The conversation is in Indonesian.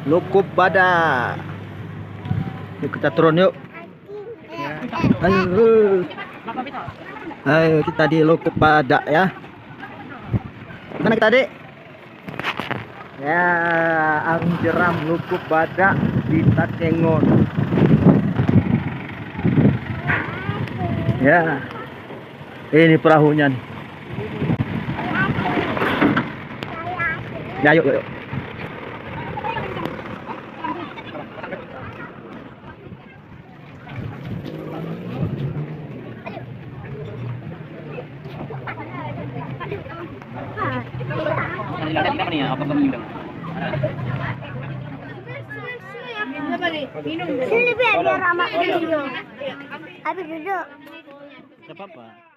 Lukup Badak. Yuk kita turun yuk. Ayo. Ayo kita di Lukup Badak ya. Mana kita adik? Ya, arung jeram Lukup Badak di Takengon. Ya, ini perahunya nih. Ya, yuk, yuk. Sini biar ramah dulu. Habis duduk. Tidak apa-apa.